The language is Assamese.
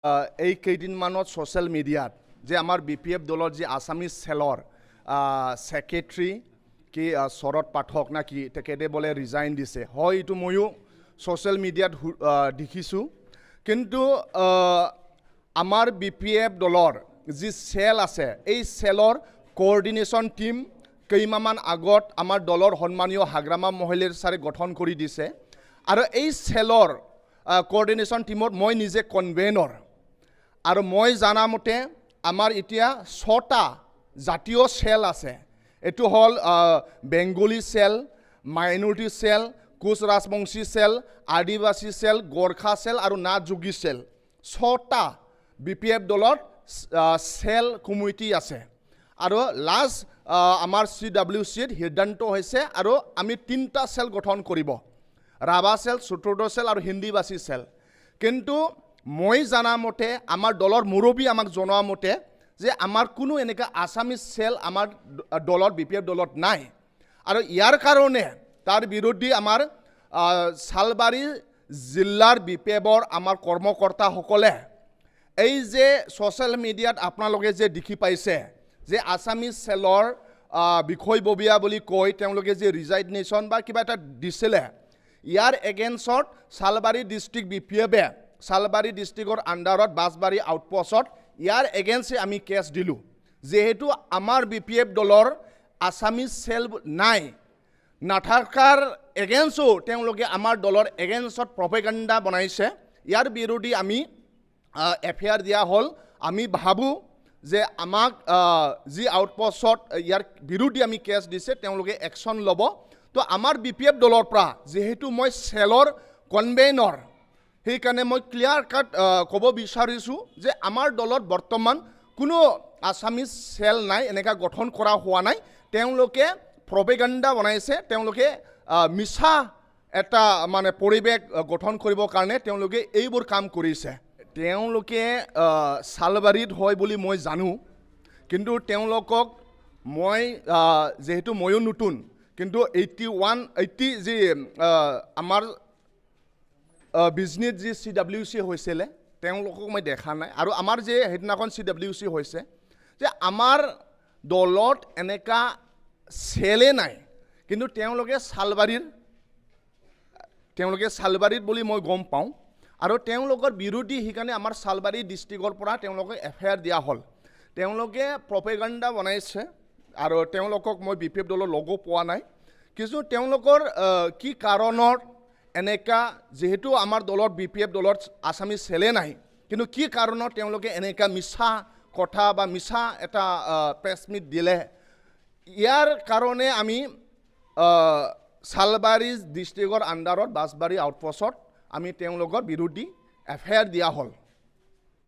এই কেইদিনমানত ছ'চিয়েল মিডিয়াত যে আমাৰ BPF দলৰ যি আছামিজ চেলৰ ছেক্ৰেটাৰী কি শৰৎ পাঠক না কি তেখেতে বোলে ৰিজাইন দিছে হয় এইটো ময়ো ছ'চিয়েল মিডিয়াত দেখিছোঁ কিন্তু আমাৰ BPF দলৰ যি চেল আছে এই চেলৰ কোঅৰ্ডিনেশ্যন টিম কেইমাহমান আগত আমাৰ দলৰ সন্মানীয় হাগ্ৰামা মহলীৰ ছাৰে গঠন কৰি দিছে আৰু এই চেলৰ কোঅৰ্ডিনেশ্যন টিমত মই নিজে কনভেনৰ আৰু মই জানা মতে আমাৰ এতিয়া 6টা জাতীয় চেল আছে এটো হল Bengali cell minority cell Koch Rajbongshi cell Adivasi cell Gorkha cell আৰু নাথযোগী চেল 6টা BPF দলত চেল কমিটি আছে আৰু লাষ্ট আমাৰ CWCত সিদ্ধান্ত হৈছে আৰু আমি 3টা চেল গঠন কৰিব ৰাভা চেল চতুৰ্থ চেল আৰু হিন্দীভাষী চেল কিন্তু মই জানা মতে আমাৰ দলৰ মুৰব্বী আমাক জনোৱা মতে যে আমাৰ কোনো এনেকা আছামিজ চেল আমাৰ দলত BPF দলত নাই আৰু ইয়াৰ কাৰণে তাৰ বিৰোধী আমাৰ সালবাৰী জিলাৰ BPFৰ আমাৰ কৰ্মকৰ্তাসকলে এই যে ছ'চিয়েল মিডিয়াত আপোনালোকে যে দেখি পাইছে যে আছামিজ চেলৰ বিষয়ববীয়া বুলি কৈ তেওঁলোকে যে ৰিজাইনেশ্যন বা কিবা এটা দিছিলে ইয়াৰ এগেইনষ্টত সালবাৰী ডিষ্ট্ৰিক্ট BPFে সালবাৰী ডিষ্ট্ৰিক্টৰ আণ্ডাৰত বাছবাৰী আউটপোষ্টত ইয়াৰ এগেইনষ্টে আমি কেছ দিলোঁ যেহেতু আমাৰ BPF দলৰ আছামিজ চেল নাই নাথাকাৰ এগেইনষ্টো তেওঁলোকে আমাৰ দলৰ এগেইনষ্টত প্ৰপেগাণ্ডা বনাইছে ইয়াৰ বিৰোধী আমি FIR দিয়া হ'ল আমি ভাবোঁ যে আমাক যি আউটপোষ্টত ইয়াৰ বিৰোধী আমি কেছ দিছে তেওঁলোকে একশ্যন ল'ব তো আমাৰ BPF দলৰ পৰা যেহেতু মই চেলৰ কনভেনৰ সেইকাৰণে মই ক্লিয়াৰ কাট ক'ব বিচাৰিছোঁ যে আমাৰ দলত বৰ্তমান কোনো আছামিজ চেল নাই এনেকা গঠন কৰা হোৱা নাই তেওঁলোকে প্ৰপেগাণ্ডা বনাইছে তেওঁলোকে মিছা এটা মানে পৰিৱেশ গঠন কৰিবৰ কাৰণে তেওঁলোকে এইবোৰ কাম কৰিছে তেওঁলোকে সালবাৰীত হয় বুলি মই জানো কিন্তু তেওঁলোকক মই যেহেতু ময়ো নতুন কিন্তু 80 যি আমাৰ বিজনেছ যি CWC হৈছিলে তেওঁলোকক মই দেখা নাই আৰু আমাৰ যে সেইদিনাখন CWC হৈছে যে আমাৰ দলত এনেকা চেলে নাই কিন্তু তেওঁলোকে সালবাৰীত বুলি মই গম পাওঁ আৰু তেওঁলোকৰ বিৰোধী সেইকাৰণে আমাৰ সালবাৰী ডিষ্ট্ৰিক্টৰ পৰা তেওঁলোকক FIR দিয়া হ'ল তেওঁলোকে প্ৰপেগাণ্ডা বনাইছে আৰু তেওঁলোকক মই BPF দলৰ লগো পোৱা নাই কিন্তু তেওঁলোকৰ কি কাৰণত এনেকা যেহেতু আমাৰ দলৰ BPF দলত আছামিজ চেলে নাই কিন্তু কি কাৰণত তেওঁলোকে এনেকা মিছা কথা বা মিছা এটা প্ৰেছ মিট দিলে ইয়াৰ কাৰণে আমি সালবাৰী ডিষ্ট্ৰিক্টৰ আণ্ডাৰত বাছবাৰী আউটপোষ্টত আমি তেওঁলোকৰ বিৰোধী FIR দিয়া হ'ল